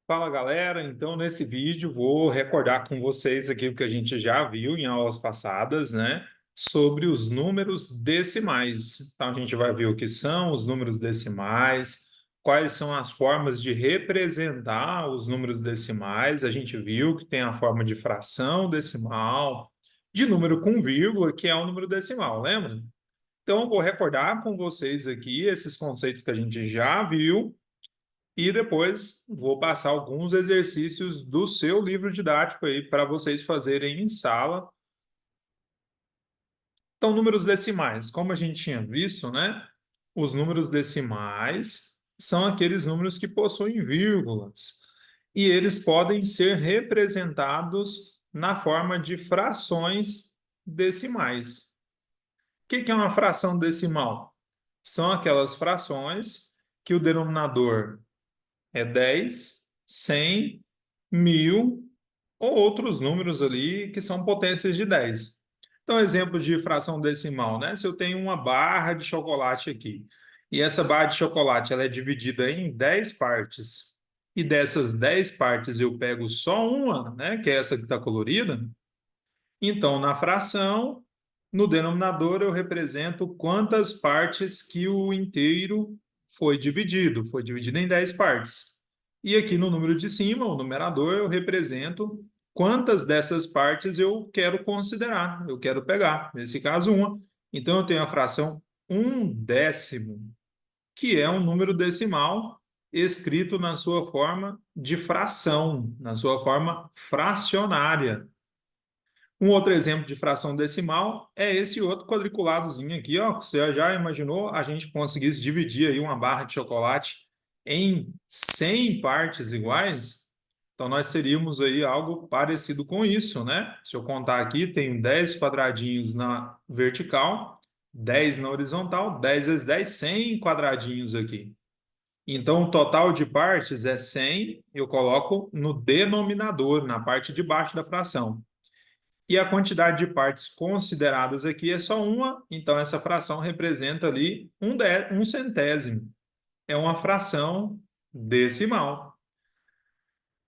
Fala galera, então nesse vídeo vou recordar com vocês aqui o que a gente já viu em aulas passadas, né? Sobre os números decimais. Então a gente vai ver o que são os números decimais, quais são as formas de representar os números decimais. A gente viu que tem a forma de fração decimal, de número com vírgula, que é o número decimal, lembra? Então eu vou recordar com vocês aqui esses conceitos que a gente já viu. E depois vou passar alguns exercícios do seu livro didático aí para vocês fazerem em sala. Então, números decimais, como a gente tinha visto, né? Os números decimais são aqueles números que possuem vírgulas. E eles podem ser representados na forma de frações decimais. O que é uma fração decimal? São aquelas frações que o denominador é 10, 100, 1000 ou outros números ali que são potências de 10. Então, exemplo de fração decimal, né? Se eu tenho uma barra de chocolate aqui, e essa barra de chocolate ela é dividida em 10 partes, e dessas 10 partes eu pego só uma, né? Que é essa que está colorida, então na fração, no denominador, eu represento quantas partes que o inteiro foi dividido em 10 partes. E aqui no número de cima, o numerador, eu represento quantas dessas partes eu quero considerar, eu quero pegar. Nesse caso, uma. Então, eu tenho a fração 1/10, que é um número decimal escrito na sua forma de fração, na sua forma fracionária. Um outro exemplo de fração decimal é esse outro quadriculadozinho aqui, ó. Você já imaginou a gente conseguisse dividir aí uma barra de chocolate em 100 partes iguais? Então, nós teríamos aí algo parecido com isso, né? Se eu contar aqui, tenho 10 quadradinhos na vertical, 10 na horizontal, 10 vezes 10, 100 quadradinhos aqui. Então, o total de partes é 100, eu coloco no denominador, na parte de baixo da fração. E a quantidade de partes consideradas aqui é só uma, então essa fração representa ali um centésimo. É uma fração decimal.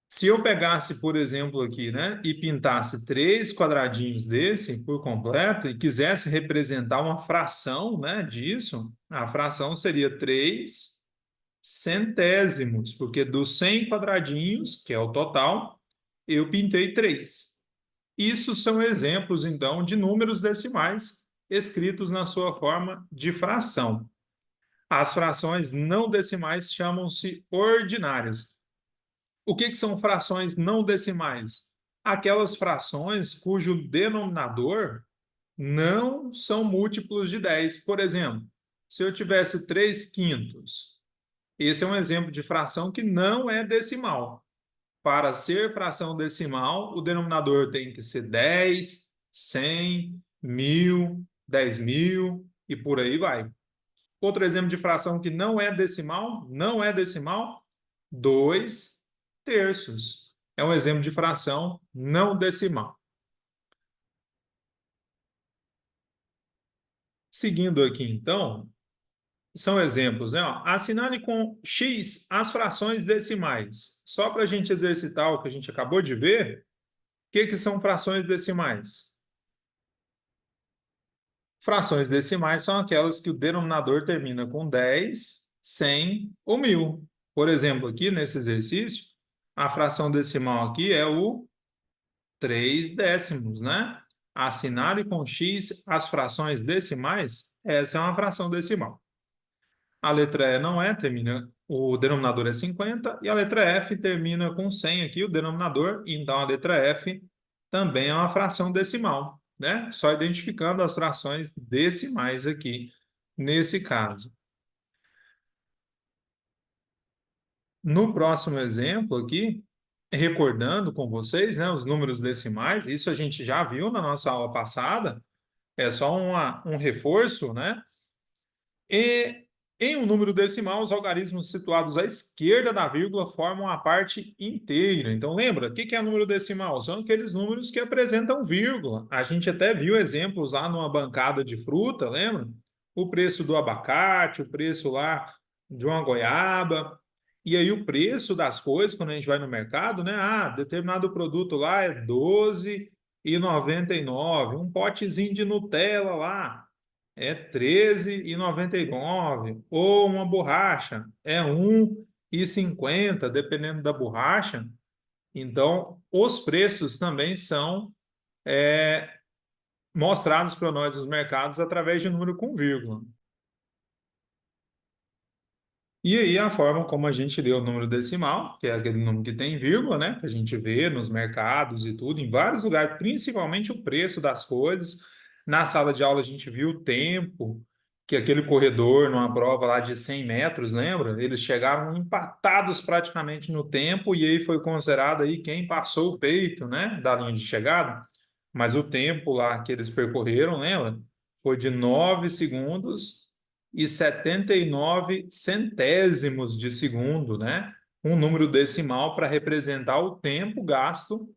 Se eu pegasse, por exemplo, aqui, né, e pintasse 3 quadradinhos desse por completo e quisesse representar uma fração, né, disso, a fração seria 3 centésimos, porque dos 100 quadradinhos, que é o total, eu pintei 3. Isso são exemplos, então, de números decimais escritos na sua forma de fração. As frações não decimais chamam-se ordinárias. O que são frações não decimais? Aquelas frações cujo denominador não são múltiplos de 10. Por exemplo, se eu tivesse 3 quintos, esse é um exemplo de fração que não é decimal. Para ser fração decimal, o denominador tem que ser 10, 100, 1000, 10.000 e por aí vai. Outro exemplo de fração que não é decimal, 2 terços. É um exemplo de fração não decimal. Seguindo aqui, então, são exemplos, né? Assinale com X as frações decimais. Só para a gente exercitar o que a gente acabou de ver, o que são frações decimais? Frações decimais são aquelas que o denominador termina com 10, 100 ou 1000. Por exemplo, aqui nesse exercício, a fração decimal aqui é o 3 décimos, né? Assinale com X as frações decimais, essa é uma fração decimal. A letra E não é, termina, o denominador é 50, e a letra F termina com 100 aqui, o denominador, então a letra F também é uma fração decimal, né? Só identificando as frações decimais aqui, nesse caso. No próximo exemplo aqui, recordando com vocês, né, os números decimais, isso a gente já viu na nossa aula passada, é só um reforço, né? E em um número decimal, os algarismos situados à esquerda da vírgula formam a parte inteira. Então, lembra, o que é número decimal? São aqueles números que apresentam vírgula. A gente até viu exemplos lá numa bancada de fruta, lembra? O preço do abacate, o preço lá de uma goiaba. E aí o preço das coisas, quando a gente vai no mercado, né? Ah, determinado produto lá é 12,99. Um potezinho de Nutella lá é 13,99. Ou uma borracha é 1,50, dependendo da borracha. Então, os preços também são mostrados para nós nos mercados através de número com vírgula. E aí a forma como a gente lê o número decimal, que é aquele número que tem vírgula, né? Que a gente vê nos mercados e tudo, em vários lugares, principalmente o preço das coisas. Na sala de aula a gente viu o tempo, que aquele corredor, numa prova lá de 100 metros, lembra? Eles chegaram empatados praticamente no tempo, e aí foi considerado aí quem passou o peito, né? Da linha de chegada. Mas o tempo lá que eles percorreram, lembra? Foi de 9 segundos e 79 centésimos de segundo, né? Um número decimal para representar o tempo gasto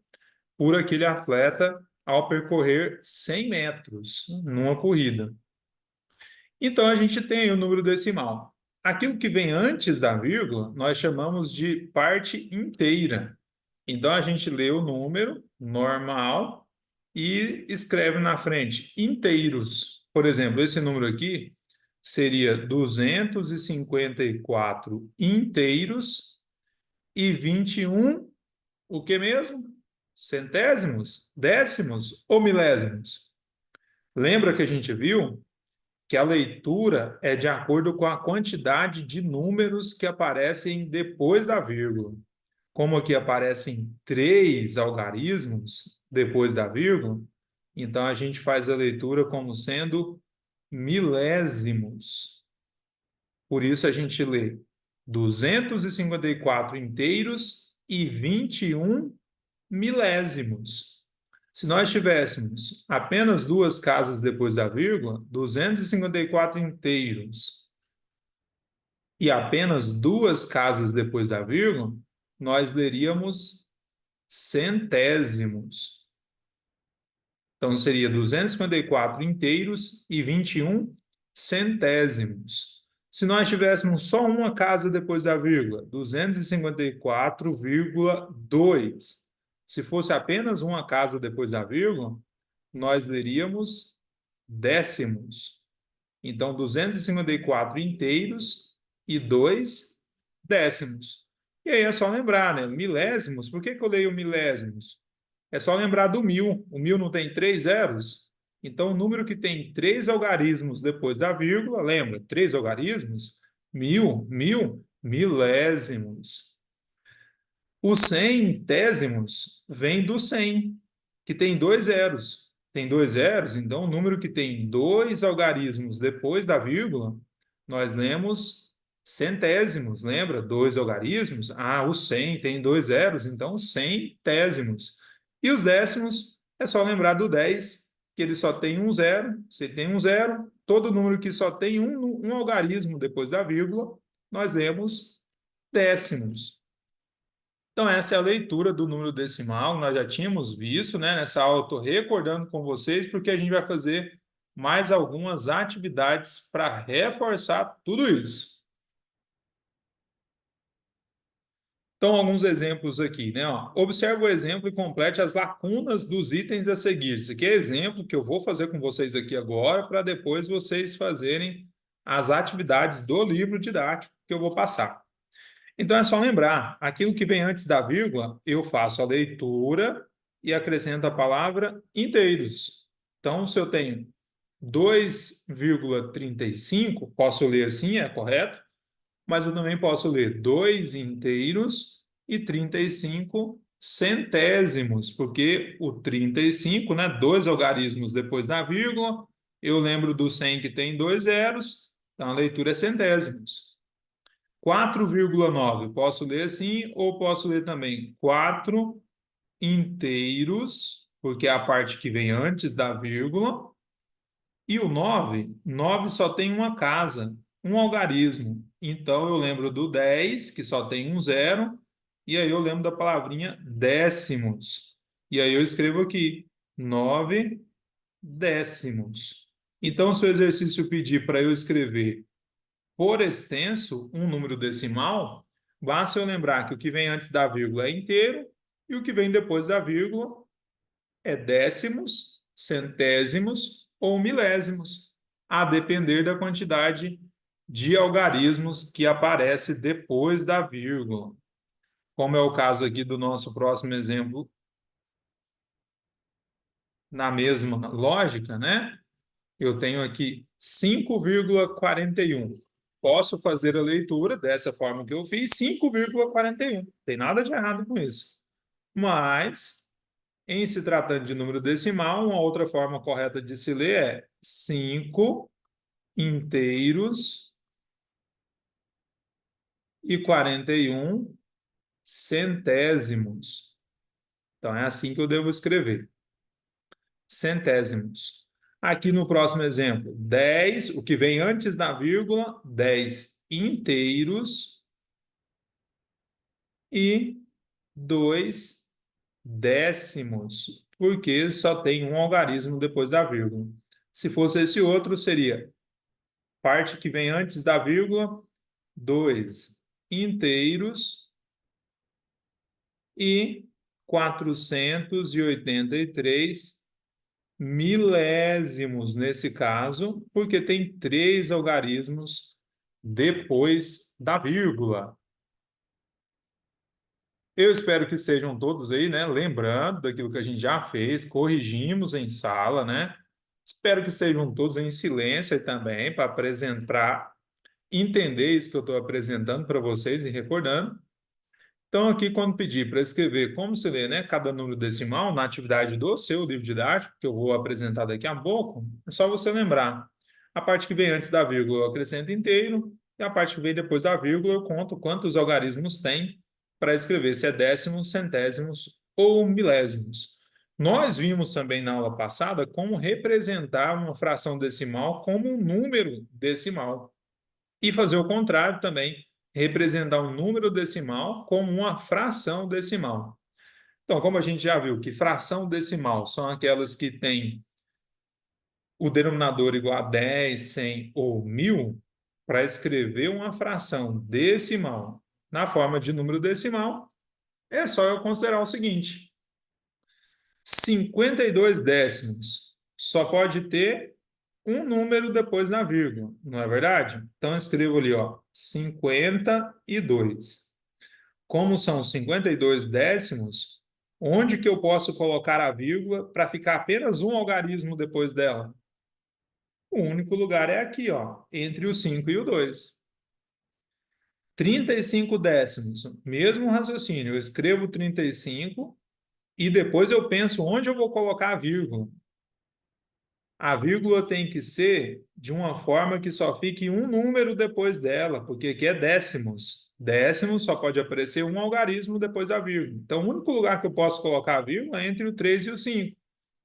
por aquele atleta ao percorrer 100 metros numa corrida. Então, a gente tem o número decimal. Aquilo que vem antes da vírgula, nós chamamos de parte inteira. Então, a gente lê o número normal e escreve na frente inteiros. Por exemplo, esse número aqui seria 254 inteiros e 21, o que mesmo? Centésimos, décimos ou milésimos? Lembra que a gente viu que a leitura é de acordo com a quantidade de números que aparecem depois da vírgula. Como aqui aparecem 3 algarismos depois da vírgula, então a gente faz a leitura como sendo milésimos. Por isso a gente lê 254 inteiros e 21 milésimos. Se nós tivéssemos apenas duas casas depois da vírgula, 254 inteiros e apenas duas casas depois da vírgula, nós leríamos centésimos. Então seria 254 inteiros e 21 centésimos. Se nós tivéssemos só uma casa depois da vírgula, 254,2. Se fosse apenas uma casa depois da vírgula, nós leríamos décimos. Então, 254 inteiros e 2 décimos. E aí é só lembrar, né? Milésimos, por que eu leio milésimos? É só lembrar do 1000. O 1000 não tem 3 zeros? Então, o número que tem 3 algarismos depois da vírgula, lembra? 3 algarismos? 1000, milésimos. Os centésimos vem do 100, que tem 2 zeros. Tem 2 zeros, então o número que tem 2 algarismos depois da vírgula, nós lemos centésimos, lembra? 2 algarismos. Ah, o 100 tem 2 zeros, então centésimos. E os décimos, é só lembrar do 10, que ele só tem um zero. Se tem um zero, todo número que só tem um algarismo depois da vírgula, nós lemos décimos. Então, essa é a leitura do número decimal. Nós já tínhamos visto, né? Nessa aula, estou recordando com vocês, porque a gente vai fazer mais algumas atividades para reforçar tudo isso. Então, alguns exemplos aqui, né? Ó, observe o exemplo e complete as lacunas dos itens a seguir. Esse aqui é exemplo que eu vou fazer com vocês aqui agora, para depois vocês fazerem as atividades do livro didático que eu vou passar. Então é só lembrar, aquilo que vem antes da vírgula, eu faço a leitura e acrescento a palavra inteiros. Então, se eu tenho 2,35, posso ler assim, é correto? Mas eu também posso ler 2 inteiros e 35 centésimos, porque o 35, né, dois algarismos depois da vírgula, eu lembro do 100 que tem 2 zeros, então a leitura é centésimos. 4,9, posso ler assim ou posso ler também 4 inteiros, porque é a parte que vem antes da vírgula. E o 9 só tem uma casa, um algarismo. Então eu lembro do 10, que só tem um zero, e aí eu lembro da palavrinha décimos. E aí eu escrevo aqui 9 décimos. Então, se o exercício pedir para eu escrever por extenso um número decimal, basta eu lembrar que o que vem antes da vírgula é inteiro e o que vem depois da vírgula é décimos, centésimos ou milésimos, a depender da quantidade de algarismos que aparece depois da vírgula. Como é o caso aqui do nosso próximo exemplo, na mesma lógica, né? Eu tenho aqui 5,41. Posso fazer a leitura dessa forma que eu fiz, 5,41. Não tem nada de errado com isso. Mas, em se tratando de número decimal, uma outra forma correta de se ler é 5 inteiros e 41 centésimos. Então, é assim que eu devo escrever. Centésimos. Aqui no próximo exemplo, 10, o que vem antes da vírgula, 10 inteiros e 2 décimos, porque só tem um algarismo depois da vírgula. Se fosse esse outro, seria parte que vem antes da vírgula, 2 inteiros e 483 milésimos nesse caso, porque tem 3 algarismos depois da vírgula. Eu espero que sejam todos aí, né? Lembrando daquilo que a gente já fez, corrigimos em sala, né? Espero que sejam todos em silêncio aí também, para apresentar, entender isso que eu estou apresentando para vocês e recordando. Então, aqui, quando pedir para escrever como se lê, né, cada número decimal na atividade do seu livro didático, que eu vou apresentar daqui a pouco, é só você lembrar. A parte que vem antes da vírgula eu acrescento inteiro, e a parte que vem depois da vírgula eu conto quantos algarismos tem para escrever, se é décimos, centésimos ou milésimos. Nós vimos também na aula passada como representar uma fração decimal como um número decimal. E fazer o contrário também, representar um número decimal como uma fração decimal. Então, como a gente já viu que fração decimal são aquelas que têm o denominador igual a 10, 100 ou 1000, para escrever uma fração decimal na forma de número decimal, é só eu considerar o seguinte: 52 décimos só pode ter um número depois da vírgula, não é verdade? Então, eu escrevo ali, ó, 52. Como são 52 décimos, onde que eu posso colocar a vírgula para ficar apenas um algarismo depois dela? O único lugar é aqui, ó, entre o 5 e o 2. 35 décimos, mesmo raciocínio, eu escrevo 35 e depois eu penso onde eu vou colocar a vírgula. A vírgula tem que ser de uma forma que só fique um número depois dela, porque aqui é décimos. Décimos só pode aparecer um algarismo depois da vírgula. Então, o único lugar que eu posso colocar a vírgula é entre o 3 e o 5,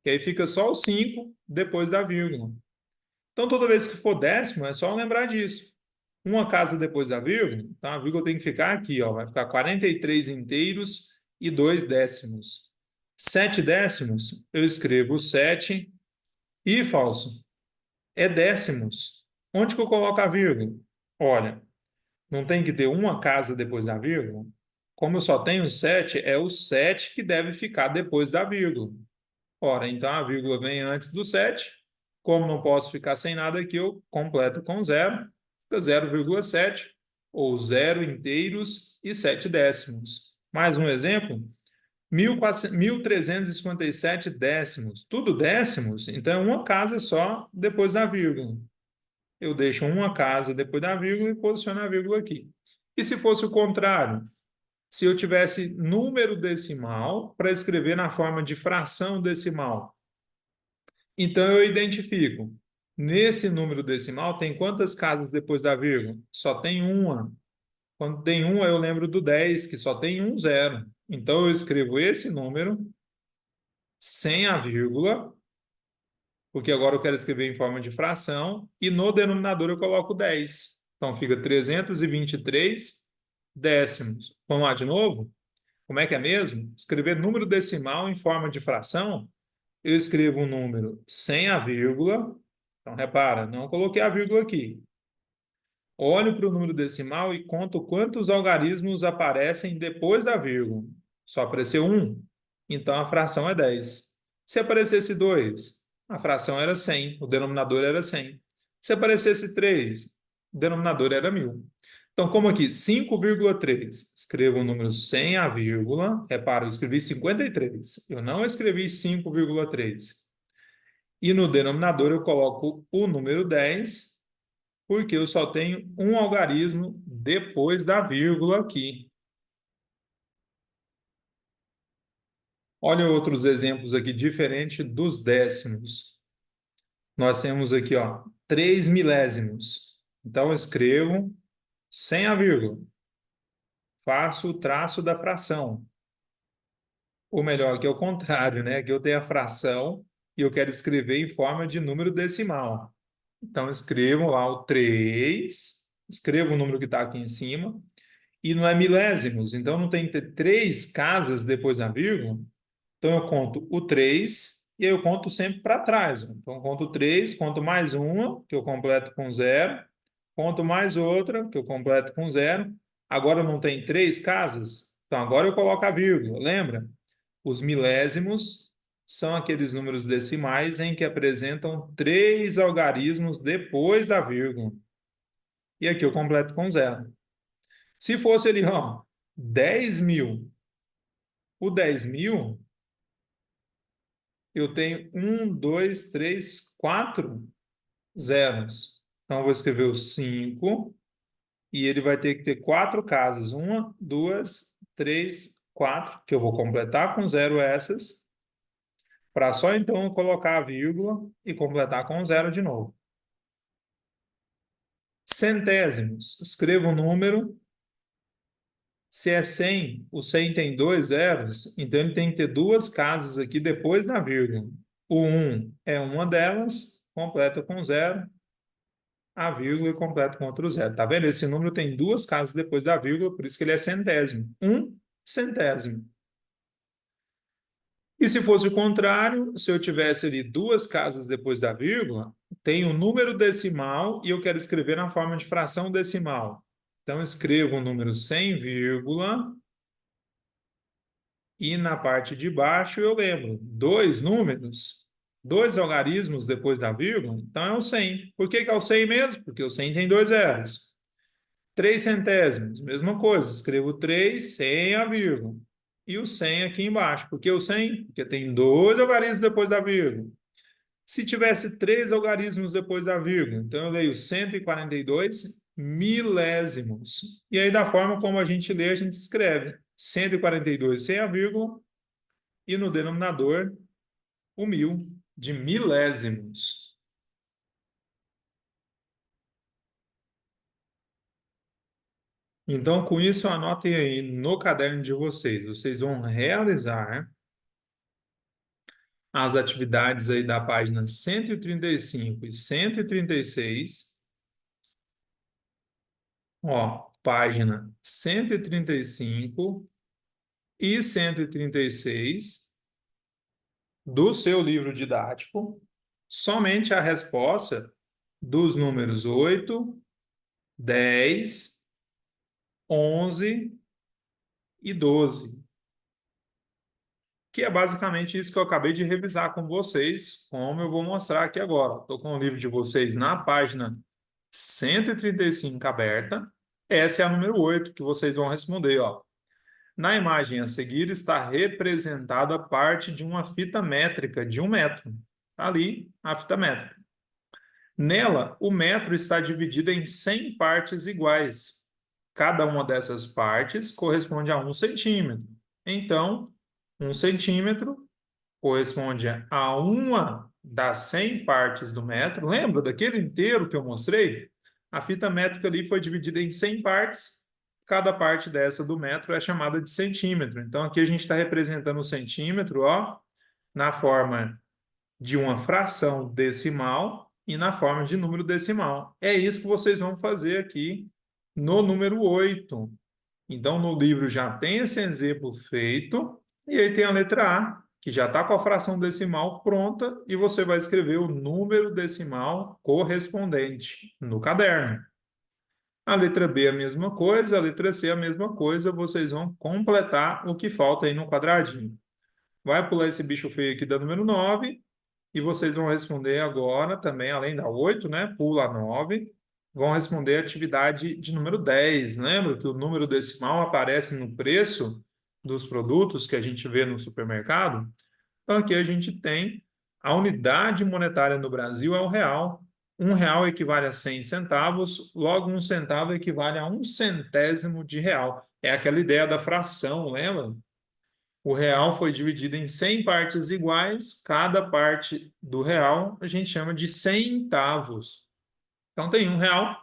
que aí fica só o 5 depois da vírgula. Então, toda vez que for décimo, é só lembrar disso. Uma casa depois da vírgula, então a vírgula tem que ficar aqui, ó, vai ficar 43 inteiros e 2 décimos. 7 décimos, eu escrevo 7 e falso. É décimos. Onde que eu coloco a vírgula? Olha, não tem que ter uma casa depois da vírgula? Como eu só tenho 7, é o 7 que deve ficar depois da vírgula. Ora, então a vírgula vem antes do 7. Como não posso ficar sem nada aqui, eu completo com zero. Fica 0,7, ou 0 inteiros e 7 décimos. Mais um exemplo. 1.357 décimos. Tudo décimos, então é uma casa só depois da vírgula. Eu deixo uma casa depois da vírgula e posiciono a vírgula aqui. E se fosse o contrário? Se eu tivesse número decimal para escrever na forma de fração decimal, então eu identifico. Nesse número decimal, tem quantas casas depois da vírgula? Só tem uma. Quando tem uma, eu lembro do 10, que só tem um zero. Então, eu escrevo esse número sem a vírgula, porque agora eu quero escrever em forma de fração, e no denominador eu coloco 10. Então, fica 323 décimos. Vamos lá de novo? Como é que é mesmo? Escrever número decimal em forma de fração, eu escrevo um número sem a vírgula. Então, repara, não coloquei a vírgula aqui. Olho para o número decimal e conto quantos algarismos aparecem depois da vírgula. Só apareceu 1, então a fração é 10. Se aparecesse 2, a fração era 100, o denominador era 100. Se aparecesse 3, o denominador era 1000. Então, como aqui, 5,3, escrevo o número sem a vírgula. Repara, eu escrevi 53, eu não escrevi 5,3. E no denominador eu coloco o número 10, porque eu só tenho um algarismo depois da vírgula aqui. Olha outros exemplos aqui, diferente dos décimos. Nós temos aqui, ó, 3 milésimos. Então, eu escrevo sem a vírgula. Faço o traço da fração. Ou melhor, que é o contrário, né? Que eu tenho a fração e eu quero escrever em forma de número decimal. Então, eu escrevo lá o 3, escrevo o número que está aqui em cima, e não é milésimos, então não tem que ter 3 casas depois da vírgula. Então, eu conto o 3 e aí eu conto sempre para trás. Então, eu conto 3, conto mais uma, que eu completo com 0, conto mais outra, que eu completo com 0. Agora não tem 3 casas? Então, agora eu coloco a vírgula, lembra? Os milésimos são aqueles números decimais em que apresentam 3 algarismos depois da vírgula. E aqui eu completo com 0. Se fosse ali, ó, 10.000, o 10.000, eu tenho 1, 2, 3, 4 zeros. Então, eu vou escrever o 5 e ele vai ter que ter 4 casas. 1, 2, 3, 4, que eu vou completar com 0 essas, para só então eu colocar a vírgula e completar com 0 de novo. Centésimos. Escrevo o número. Se é 100, o 100 tem 2 zeros, então ele tem que ter 2 casas aqui depois da vírgula. O 1 é uma delas, completa com 0, a vírgula e completa com outro 0. Tá vendo? Esse número tem 2 casas depois da vírgula, por isso que ele é centésimo. 1 centésimo. E se fosse o contrário, se eu tivesse ali 2 casas depois da vírgula, tem o número decimal e eu quero escrever na forma de fração decimal. Então, eu escrevo o número sem vírgula e na parte de baixo eu lembro 2 números, 2 algarismos depois da vírgula, então é o 100. Por que que é o 100 mesmo? Porque o 100 tem 2 zeros. 3 centésimos, mesma coisa, escrevo 3 sem a vírgula. E o 100 aqui embaixo. Por que o 100? Porque tem 2 algarismos depois da vírgula. Se tivesse 3 algarismos depois da vírgula, então eu leio 142 milésimos. E aí, da forma como a gente lê, a gente escreve 142 sem a vírgula e no denominador o 1000 de milésimos. Então, com isso, anotem aí no caderno de vocês. Vocês vão realizar as atividades aí da página 135 e 136. Ó, página 135 e 136 do seu livro didático. Somente a resposta dos números 8, 10, 11 e 12. Que é basicamente isso que eu acabei de revisar com vocês, como eu vou mostrar aqui agora. Estou com o livro de vocês na página 135 aberta. Essa é a número 8 que vocês vão responder, ó. Na imagem a seguir está representada parte de uma fita métrica de 1 metro. Ali, a fita métrica. Nela, o metro está dividido em 100 partes iguais. Cada uma dessas partes corresponde a 1 centímetro. Então, 1 centímetro corresponde a uma das 100 partes do metro. Lembra daquele inteiro que eu mostrei? A fita métrica ali foi dividida em 100 partes. Cada parte dessa do metro é chamada de centímetro. Então, aqui a gente está representando o centímetro, ó, na forma de uma fração decimal e na forma de número decimal. É isso que vocês vão fazer aqui no número 8. Então, no livro já tem esse exemplo feito, e aí tem a letra A, que já está com a fração decimal pronta, e você vai escrever o número decimal correspondente no caderno. A letra B a mesma coisa, a letra C a mesma coisa, vocês vão completar o que falta aí no quadradinho. Vai pular esse bicho feio aqui da número 9 e vocês vão responder agora também, além da 8, né? Pula a 9. Vão responder a atividade de número 10. Lembra que o número decimal aparece no preço dos produtos que a gente vê no supermercado? Então, aqui a gente tem a unidade monetária no Brasil é o real. Um real equivale a 100 centavos, logo um centavo equivale a um centésimo de real. É aquela ideia da fração, lembra? O real foi dividido em 100 partes iguais, cada parte do real a gente chama de centavos. Então tem um real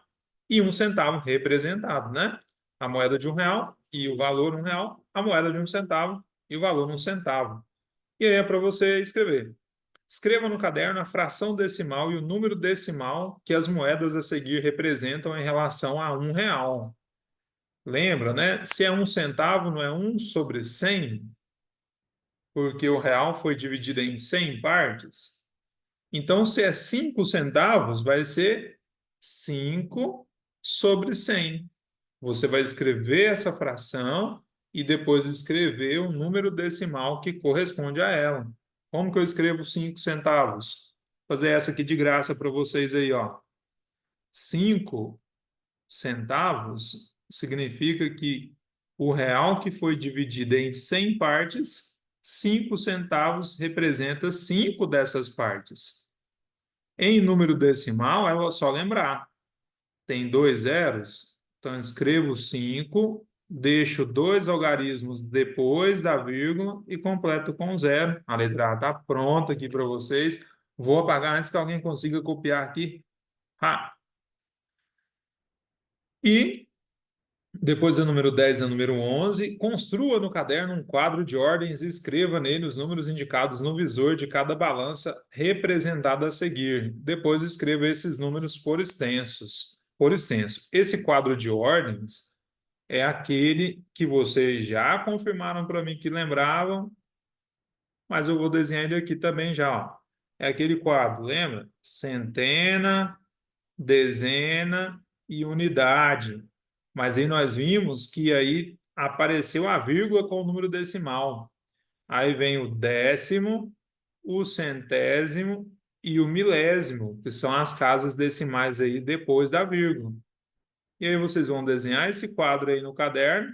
e um centavo representado, né? A moeda de um real e o valor um real, a moeda de um centavo e o valor um centavo. E aí é para você escrever. Escreva no caderno a fração decimal e o número decimal que as moedas a seguir representam em relação a um real. Lembra, né? Se é um centavo, não é 1/100, porque o real foi dividido em 100 partes. Então, se é 5 centavos, vai ser 5/100. Você vai escrever essa fração e depois escrever o número decimal que corresponde a ela. Como que eu escrevo 5 centavos? Vou fazer essa aqui de graça para vocês aí, ó. 5 centavos significa que o real que foi dividido em 100 partes, 5 centavos representa 5 dessas partes. Em número decimal, é só lembrar, tem 2 zeros, então escrevo 5, deixo 2 algarismos depois da vírgula e completo com 0. A letra A está pronta aqui para vocês. Vou apagar antes que alguém consiga copiar aqui. E depois do número 10 ao número 11, construa no caderno um quadro de ordens e escreva nele os números indicados no visor de cada balança representada a seguir. Depois escreva esses números por extensos. Por extenso. Esse quadro de ordens é aquele que vocês já confirmaram para mim que lembravam, mas eu vou desenhar ele aqui também já. Ó. É aquele quadro, lembra? Centena, dezena e unidade. Mas aí nós vimos que aí apareceu a vírgula com o número decimal. Aí vem o décimo, o centésimo e o milésimo, que são as casas decimais aí depois da vírgula. E aí vocês vão desenhar esse quadro aí no caderno,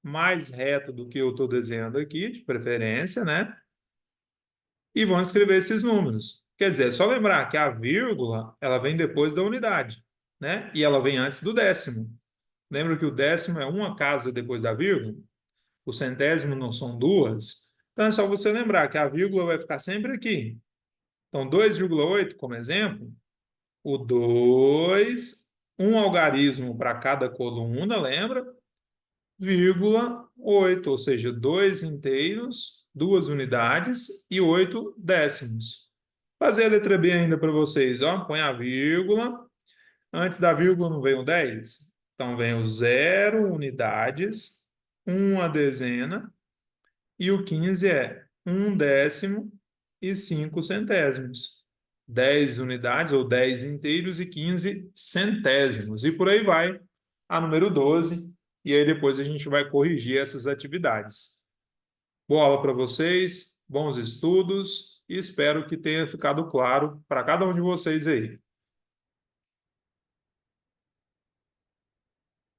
mais reto do que eu estou desenhando aqui, de preferência, né? E vão escrever esses números. Quer dizer, é só lembrar que a vírgula, ela vem depois da unidade, né? E ela vem antes do décimo. Lembra que o décimo é uma casa depois da vírgula? O centésimo não são duas? Então é só você lembrar que a vírgula vai ficar sempre aqui. Então, 2,8 como exemplo, o 2, um algarismo para cada coluna, lembra? Vírgula 8, ou seja, 2 inteiros, 2 unidades e 8 décimos. Fazer a letra B ainda para vocês, ó. Põe a vírgula. Antes da vírgula não vem o 10? Então vem o 0 unidades, uma dezena, e o 15 é um décimo e 5 centésimos. 10 unidades ou 10 inteiros e 15 centésimos. E por aí vai a número 12. E aí depois a gente vai corrigir essas atividades. Boa aula para vocês, bons estudos e espero que tenha ficado claro para cada um de vocês aí.